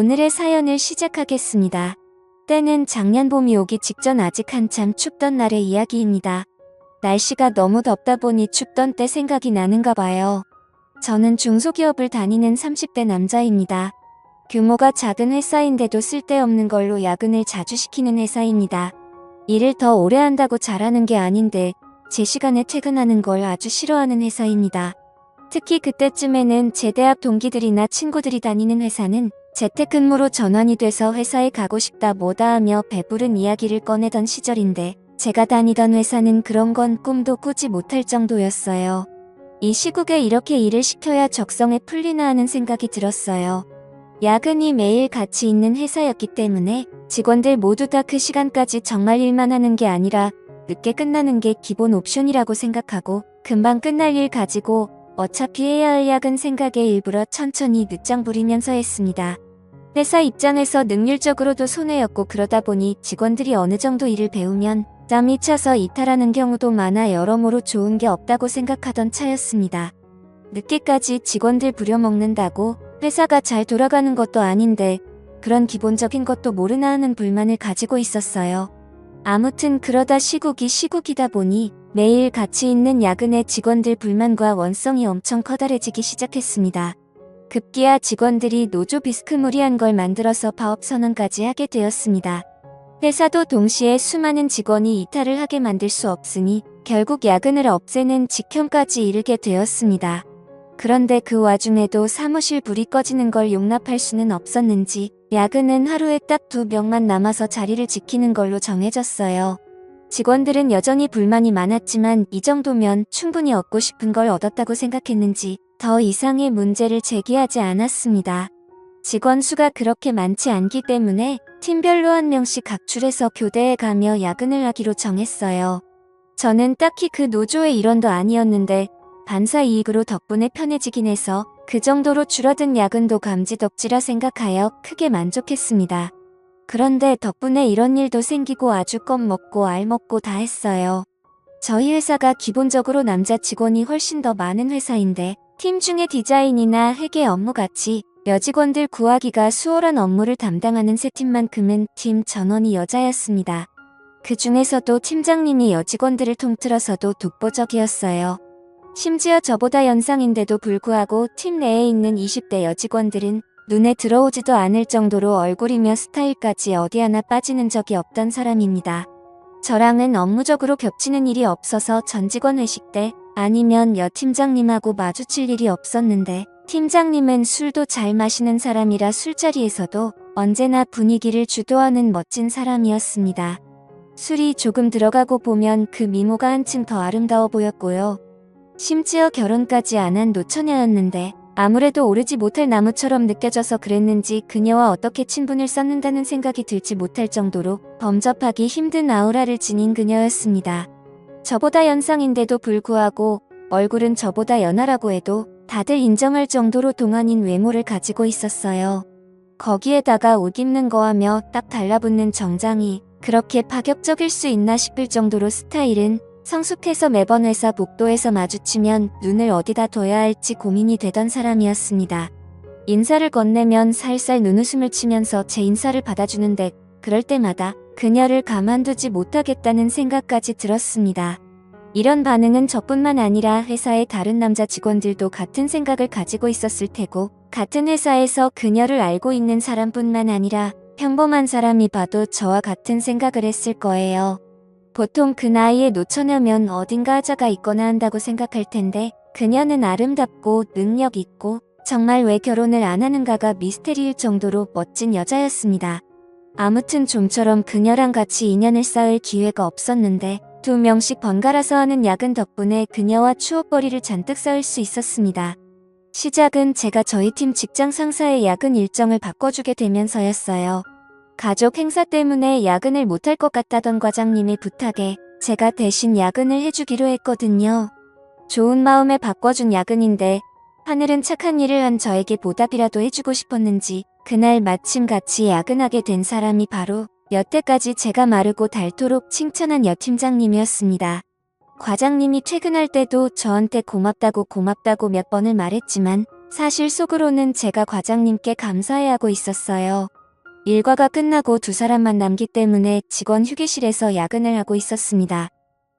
오늘의 사연을 시작하겠습니다. 때는 작년 봄이 오기 직전 아직 한참 춥던 날의 이야기입니다. 날씨가 너무 덥다 보니 춥던 때 생각이 나는가 봐요. 저는 중소기업을 다니는 30대 남자입니다. 규모가 작은 회사인데도 쓸데없는 걸로 야근을 자주 시키는 회사입니다. 일을 더 오래 한다고 잘하는 게 아닌데 제 시간에 퇴근하는 걸 아주 싫어하는 회사입니다. 특히 그때쯤에는 제 대학 동기들이나 친구들이 다니는 회사는 재택근무로 전환이 돼서 회사에 가고 싶다 뭐다 하며 배부른 이야기를 꺼내던 시절인데 제가 다니던 회사는 그런 건 꿈도 꾸지 못할 정도였어요. 이 시국에 이렇게 일을 시켜야 적성에 풀리나 하는 생각이 들었어요. 야근이 매일 같이 있는 회사였기 때문에 직원들 모두 다 그 시간까지 정말 일만 하는 게 아니라 늦게 끝나는 게 기본 옵션이라고 생각하고 금방 끝날 일 가지고 어차피 해야 할 야근 생각에 일부러 천천히 늦장 부리면서 했습니다. 회사 입장에서 능률적으로도 손해였고 그러다 보니 직원들이 어느 정도 일을 배우면 짬이 차서 이탈하는 경우도 많아 여러모로 좋은 게 없다고 생각하던 차였습니다. 늦게까지 직원들 부려먹는다고 회사가 잘 돌아가는 것도 아닌데 그런 기본적인 것도 모르나 하는 불만을 가지고 있었어요. 아무튼 그러다 시국이다 보니 매일 같이 있는 야근에 직원들 불만과 원성이 엄청 커다래지기 시작했습니다. 급기야 직원들이 노조 비스크무리한 걸 만들어서 파업 선언까지 하게 되었습니다. 회사도 동시에 수많은 직원이 이탈을 하게 만들 수 없으니 결국 야근을 없애는 직형까지 이르게 되었습니다. 그런데 그 와중에도 사무실 불이 꺼지는 걸 용납할 수는 없었는지 야근은 하루에 딱 2명만 남아서 자리를 지키는 걸로 정해졌어요. 직원들은 여전히 불만이 많았지만 이 정도면 충분히 얻고 싶은 걸 얻었다고 생각했는지 더 이상의 문제를 제기하지 않았습니다. 직원 수가 그렇게 많지 않기 때문에 팀별로 1명씩 각출해서 교대에 가며 야근을 하기로 정했어요. 저는 딱히 그 노조의 일원도 아니었는데 반사 이익으로 덕분에 편해지긴 해서 그 정도로 줄어든 야근도 감지덕지라 생각하여 크게 만족했습니다. 그런데 덕분에 이런 일도 생기고 아주 껌먹고 알먹고 다 했어요. 저희 회사가 기본적으로 남자 직원이 훨씬 더 많은 회사인데 팀 중에 디자인이나 회계 업무같이 여직원들 구하기가 수월한 업무를 담당하는 세 팀만큼은 팀 전원이 여자였습니다. 그 중에서도 팀장님이 여직원들을 통틀어서도 독보적이었어요. 심지어 저보다 연상인데도 불구하고 팀 내에 있는 20대 여직원들은 눈에 들어오지도 않을 정도로 얼굴이며 스타일까지 어디 하나 빠지는 적이 없던 사람입니다. 저랑은 업무적으로 겹치는 일이 없어서 전 직원 회식 때 아니면 여 팀장님하고 마주칠 일이 없었는데 팀장님은 술도 잘 마시는 사람이라 술자리에서도 언제나 분위기를 주도하는 멋진 사람이었습니다. 술이 조금 들어가고 보면 그 미모가 한층 더 아름다워 보였고요. 심지어 결혼까지 안 한 노처녀였는데 아무래도 오르지 못할 나무처럼 느껴져서 그랬는지 그녀와 어떻게 친분을 쌓는다는 생각이 들지 못할 정도로 범접하기 힘든 아우라를 지닌 그녀였습니다. 저보다 연상인데도 불구하고 얼굴은 저보다 연하라고 해도 다들 인정할 정도로 동안인 외모를 가지고 있었어요. 거기에다가 옷 입는 거하며 딱 달라붙는 정장이 그렇게 파격적일 수 있나 싶을 정도로 스타일은 성숙해서 매번 회사 복도에서 마주치면 눈을 어디다 둬야 할지 고민이 되던 사람이었습니다. 인사를 건네면 살살 눈웃음을 치면서 제 인사를 받아주는데 그럴 때마다 그녀를 가만두지 못하겠다는 생각까지 들었습니다. 이런 반응은 저뿐만 아니라 회사의 다른 남자 직원들도 같은 생각을 가지고 있었을 테고 같은 회사에서 그녀를 알고 있는 사람뿐만 아니라 평범한 사람이 봐도 저와 같은 생각을 했을 거예요. 보통 그 나이에 노처녀면 어딘가 하자가 있거나 한다고 생각할 텐데 그녀는 아름답고 능력 있고 정말 왜 결혼을 안 하는가가 미스테리일 정도로 멋진 여자였습니다. 아무튼 좀처럼 그녀랑 같이 인연을 쌓을 기회가 없었는데 2명씩 번갈아서 하는 야근 덕분에 그녀와 추억거리를 잔뜩 쌓을 수 있었습니다. 시작은 제가 저희 팀 직장 상사의 야근 일정을 바꿔주게 되면서였어요. 가족 행사 때문에 야근을 못할 것 같다던 과장님의 부탁에 제가 대신 야근을 해주기로 했거든요. 좋은 마음에 바꿔준 야근인데 하늘은 착한 일을 한 저에게 보답이라도 해주고 싶었는지 그날 마침 같이 야근하게 된 사람이 바로 여태까지 제가 마르고 닳도록 칭찬한 여 팀장님이었습니다. 과장님이 퇴근할 때도 저한테 고맙다고 몇 번을 말했지만 사실 속으로는 제가 과장님께 감사해하고 있었어요. 일과가 끝나고 두 사람만 남기 때문에 직원 휴게실에서 야근을 하고 있었습니다.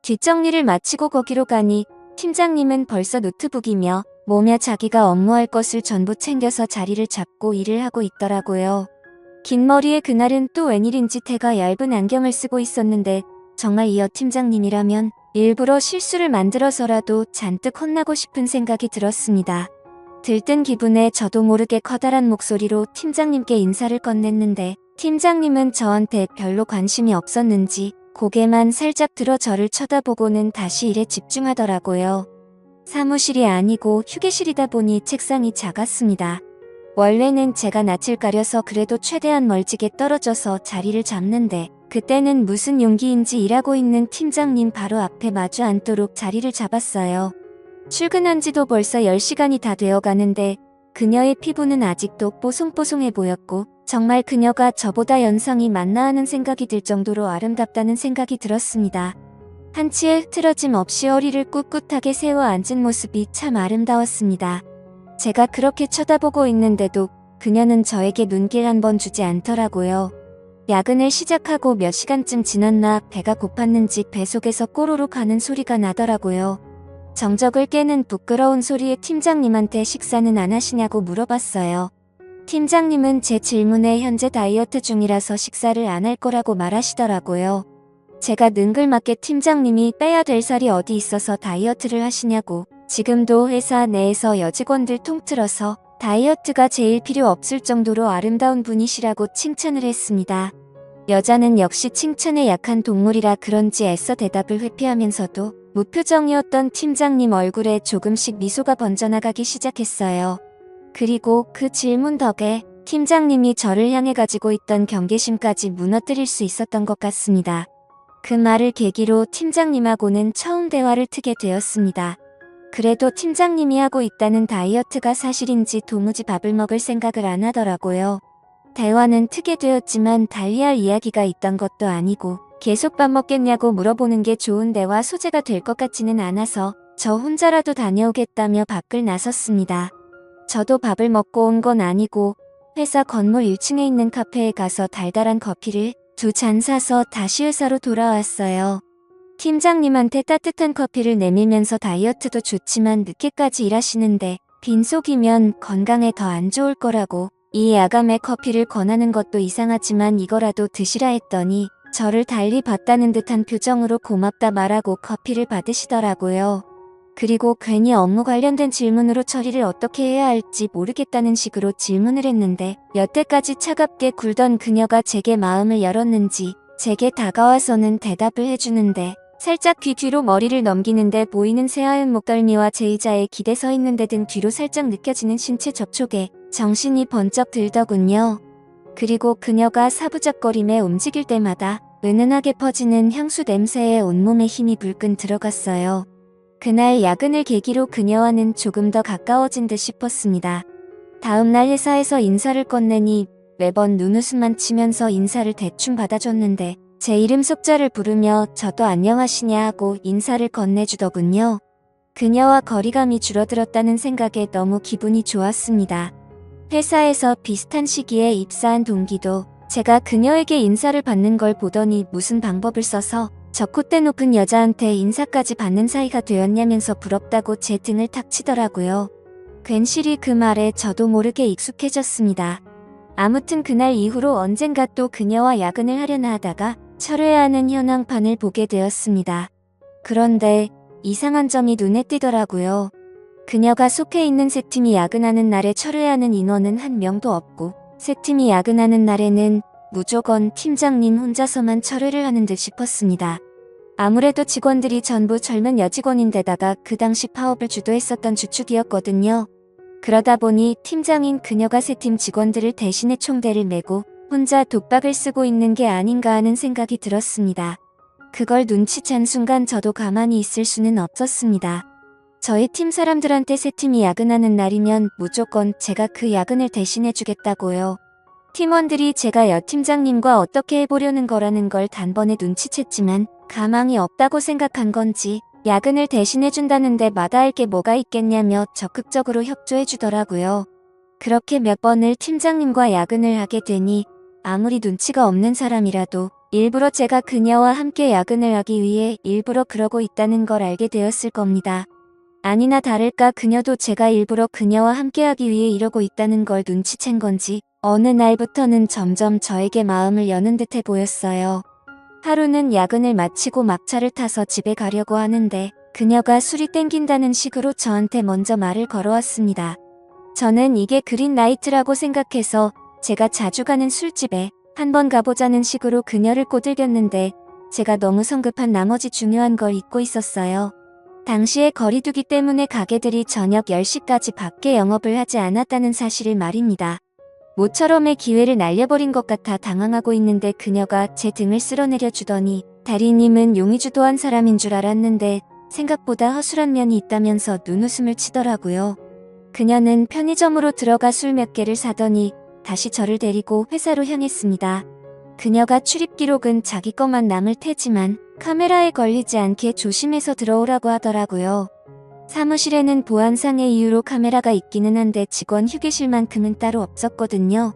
뒷정리를 마치고 거기로 가니 팀장님은 벌써 노트북이며 뭐며 자기가 업무할 것을 전부 챙겨서 자리를 잡고 일을 하고 있더라고요. 긴 머리에 그날은 또 웬일인지 태가 얇은 안경을 쓰고 있었는데 정말 이 여 팀장님이라면 일부러 실수를 만들어서라도 잔뜩 혼나고 싶은 생각이 들었습니다. 들뜬 기분에 저도 모르게 커다란 목소리로 팀장님께 인사를 건넸는데 팀장님은 저한테 별로 관심이 없었는지 고개만 살짝 들어 저를 쳐다보고는 다시 일에 집중하더라고요. 사무실이 아니고 휴게실이다 보니 책상이 작았습니다. 원래는 제가 낯을 가려서 그래도 최대한 멀찍이 떨어져서 자리를 잡는데 그때는 무슨 용기인지 일하고 있는 팀장님 바로 앞에 마주 앉도록 자리를 잡았어요. 출근한 지도 벌써 10시간이 다 되어 가는데 그녀의 피부는 아직도 뽀송뽀송해 보였고 정말 그녀가 저보다 연상이 맞나 하는 생각이 들 정도로 아름답다는 생각이 들었습니다. 한치의 흐트러짐 없이 허리를 꿋꿋하게 세워 앉은 모습이 참 아름다웠습니다. 제가 그렇게 쳐다보고 있는데도 그녀는 저에게 눈길 한 번 주지 않더라고요. 야근을 시작하고 몇 시간쯤 지났나 배가 고팠는지 뱃속에서 꼬르륵 하는 소리가 나더라고요. 정적을 깨는 부끄러운 소리에 팀장님한테 식사는 안 하시냐고 물어봤어요. 팀장님은 제 질문에 현재 다이어트 중이라서 식사를 안 할 거라고 말하시더라고요. 제가 능글맞게 팀장님이 빼야 될 살이 어디 있어서 다이어트를 하시냐고 지금도 회사 내에서 여직원들 통틀어서 다이어트가 제일 필요 없을 정도로 아름다운 분이시라고 칭찬을 했습니다. 여자는 역시 칭찬에 약한 동물이라 그런지 애써 대답을 회피하면서도 무표정이었던 팀장님 얼굴에 조금씩 미소가 번져나가기 시작했어요. 그리고 그 질문 덕에 팀장님이 저를 향해 가지고 있던 경계심까지 무너뜨릴 수 있었던 것 같습니다. 그 말을 계기로 팀장님하고는 처음 대화를 트게 되었습니다. 그래도 팀장님이 하고 있다는 다이어트가 사실인지 도무지 밥을 먹을 생각을 안 하더라고요. 대화는 트게 되었지만 달리할 이야기가 있던 것도 아니고 계속 밥 먹겠냐고 물어보는 게 좋은 대화 소재가 될 것 같지는 않아서 저 혼자라도 다녀오겠다며 밖을 나섰습니다. 저도 밥을 먹고 온 건 아니고 회사 건물 1층에 있는 카페에 가서 달달한 커피를 2잔 사서 다시 회사로 돌아왔어요. 팀장님한테 따뜻한 커피를 내밀면서 다이어트도 좋지만 늦게까지 일하시는데 빈속이면 건강에 더 안 좋을 거라고 이 야감에 커피를 권하는 것도 이상하지만 이거라도 드시라 했더니 저를 달리 봤다는 듯한 표정으로 고맙다 말하고 커피를 받으시더라고요. 그리고 괜히 업무 관련된 질문으로 처리를 어떻게 해야 할지 모르겠다는 식으로 질문을 했는데 여태까지 차갑게 굴던 그녀가 제게 마음을 열었는지 제게 다가와서는 대답을 해주는데 살짝 귀 뒤로 머리를 넘기는데 보이는 새하얀 목덜미와 제 의자에 기대 서 있는데 등 뒤로 살짝 느껴지는 신체 접촉에 정신이 번쩍 들더군요. 그리고 그녀가 사부작거림에 움직일 때마다 은은하게 퍼지는 향수 냄새에 온몸에 힘이 불끈 들어갔어요. 그날 야근을 계기로 그녀와는 조금 더 가까워진 듯 싶었습니다. 다음날 회사에서 인사를 건네니 매번 눈웃음만 치면서 인사를 대충 받아줬는데 제 이름 속자를 부르며 저도 안녕하시냐 하고 인사를 건네주더군요. 그녀와 거리감이 줄어들었다는 생각에 너무 기분이 좋았습니다. 회사에서 비슷한 시기에 입사한 동기도 제가 그녀에게 인사를 받는 걸 보더니 무슨 방법을 써서 저 콧대 높은 여자한테 인사까지 받는 사이가 되었냐면서 부럽다고 제 등을 탁 치더라고요. 괜시리 그 말에 저도 모르게 익숙해졌습니다. 아무튼 그날 이후로 언젠가 또 그녀와 야근을 하려나 하다가 철회하는 현황판을 보게 되었습니다. 그런데 이상한 점이 눈에 띄더라고요. 그녀가 속해 있는 세 팀이 야근하는 날에 철회하는 인원은 한 명도 없고 세 팀이 야근하는 날에는 무조건 팀장님 혼자서만 철회를 하는 듯 싶었습니다. 아무래도 직원들이 전부 젊은 여직원인데다가 그 당시 파업을 주도했었던 주축이었거든요. 그러다 보니 팀장인 그녀가 세 팀 직원들을 대신해 총대를 메고 혼자 독박을 쓰고 있는 게 아닌가 하는 생각이 들었습니다. 그걸 눈치챈 순간 저도 가만히 있을 수는 없었습니다. 저희 팀 사람들한테 세 팀이 야근하는 날이면 무조건 제가 그 야근을 대신해 주겠다고요. 팀원들이 제가 여 팀장님과 어떻게 해보려는 거라는 걸 단번에 눈치챘지만 가망이 없다고 생각한 건지 야근을 대신해준다는데 마다할 게 뭐가 있겠냐며 적극적으로 협조해주더라고요. 그렇게 몇 번을 팀장님과 야근을 하게 되니 아무리 눈치가 없는 사람이라도 일부러 제가 그녀와 함께 야근을 하기 위해 일부러 그러고 있다는 걸 알게 되었을 겁니다. 아니나 다를까 그녀도 제가 일부러 그녀와 함께하기 위해 이러고 있다는 걸 눈치챈 건지 어느 날부터는 점점 저에게 마음을 여는 듯해 보였어요. 하루는 야근을 마치고 막차를 타서 집에 가려고 하는데 그녀가 술이 땡긴다는 식으로 저한테 먼저 말을 걸어왔습니다. 저는 이게 그린라이트라고 생각해서 제가 자주 가는 술집에 한번 가보자는 식으로 그녀를 꼬들겼는데 제가 너무 성급한 나머지 중요한 걸 잊고 있었어요. 당시에 거리두기 때문에 가게들이 저녁 10시까지 밖에 영업을 하지 않았다는 사실을 말입니다. 모처럼의 기회를 날려버린 것 같아 당황하고 있는데 그녀가 제 등을 쓸어내려 주더니 대리님은 용의주도한 사람인 줄 알았는데 생각보다 허술한 면이 있다면서 눈웃음을 치더라고요. 그녀는 편의점으로 들어가 술 몇 개를 사더니 다시 저를 데리고 회사로 향했습니다. 그녀가 출입 기록은 자기 것만 남을 테지만 카메라에 걸리지 않게 조심해서 들어오라고 하더라고요. 사무실에는 보안상의 이유로 카메라가 있기는 한데 직원 휴게실만큼은 따로 없었거든요.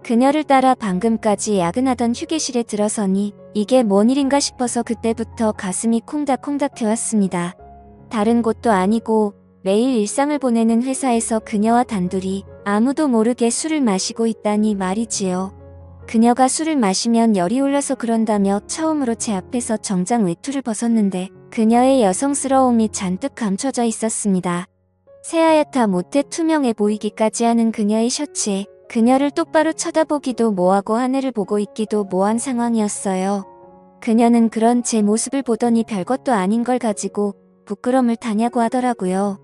그녀를 따라 방금까지 야근하던 휴게실에 들어서니 이게 뭔 일인가 싶어서 그때부터 가슴이 콩닥콩닥 태웠습니다. 다른 곳도 아니고 매일 일상을 보내는 회사에서 그녀와 단둘이 아무도 모르게 술을 마시고 있다니 말이지요. 그녀가 술을 마시면 열이 올라서 그런다며 처음으로 제 앞에서 정장 외투를 벗었는데 그녀의 여성스러움이 잔뜩 감춰져 있었습니다. 새하얗다 못해 투명해 보이기까지 하는 그녀의 셔츠에 그녀를 똑바로 쳐다보기도 뭐하고 하늘을 보고 있기도 뭐한 상황이었어요. 그녀는 그런 제 모습을 보더니 별것도 아닌 걸 가지고 부끄럼을 타냐고 하더라고요.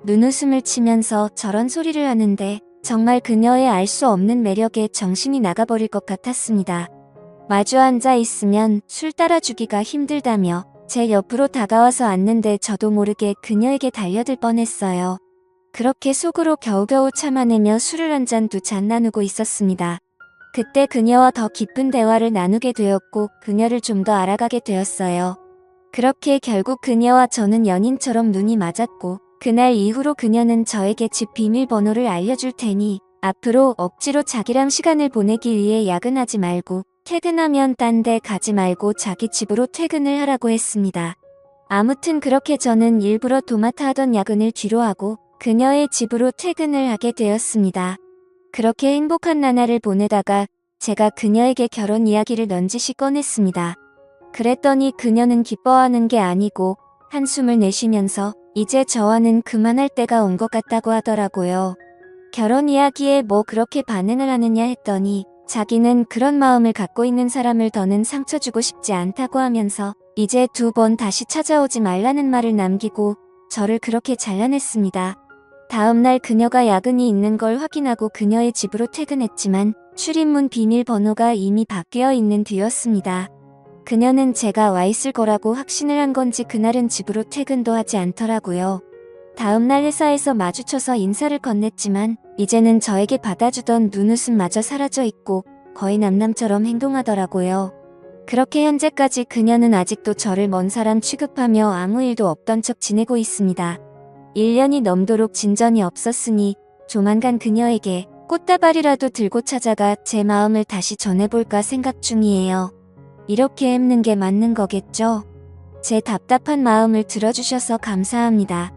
눈웃음을 치면서 저런 소리를 하는데 정말 그녀의 알 수 없는 매력에 정신이 나가버릴 것 같았습니다. 마주 앉아 있으면 술 따라주기가 힘들다며 제 옆으로 다가와서 앉는데 저도 모르게 그녀에게 달려들 뻔했어요. 그렇게 속으로 겨우겨우 참아내며 술을 한 잔 두 잔 나누고 있었습니다. 그때 그녀와 더 깊은 대화를 나누게 되었고 그녀를 좀 더 알아가게 되었어요. 그렇게 결국 그녀와 저는 연인처럼 눈이 맞았고 그날 이후로 그녀는 저에게 집 비밀번호를 알려줄 테니 앞으로 억지로 자기랑 시간을 보내기 위해 야근하지 말고 퇴근하면 딴 데 가지 말고 자기 집으로 퇴근을 하라고 했습니다. 아무튼 그렇게 저는 일부러 도맡아 하던 야근을 뒤로하고 그녀의 집으로 퇴근을 하게 되었습니다. 그렇게 행복한 나날을 보내다가 제가 그녀에게 결혼 이야기를 넌지시 꺼냈습니다. 그랬더니 그녀는 기뻐하는 게 아니고 한숨을 내쉬면서 이제 저와는 그만할 때가 온 것 같다고 하더라고요. 결혼 이야기에 뭐 그렇게 반응을 하느냐 했더니 자기는 그런 마음을 갖고 있는 사람을 더는 상처 주고 싶지 않다고 하면서 이제 2번 다시 찾아오지 말라는 말을 남기고 저를 그렇게 잘라냈습니다. 다음날 그녀가 야근이 있는 걸 확인하고 그녀의 집으로 퇴근했지만 출입문 비밀번호가 이미 바뀌어 있는 뒤였습니다. 그녀는 제가 와 있을 거라고 확신을 한 건지 그날은 집으로 퇴근도 하지 않더라고요. 다음날 회사에서 마주쳐서 인사를 건넸지만 이제는 저에게 받아주던 눈웃음마저 사라져 있고 거의 남남처럼 행동하더라고요. 그렇게 현재까지 그녀는 아직도 저를 먼 사람 취급하며 아무 일도 없던 척 지내고 있습니다. 1년이 넘도록 진전이 없었으니 조만간 그녀에게 꽃다발이라도 들고 찾아가 제 마음을 다시 전해볼까 생각 중이에요. 이렇게 앱는 게 맞는 거겠죠? 제 답답한 마음을 들어주셔서 감사합니다.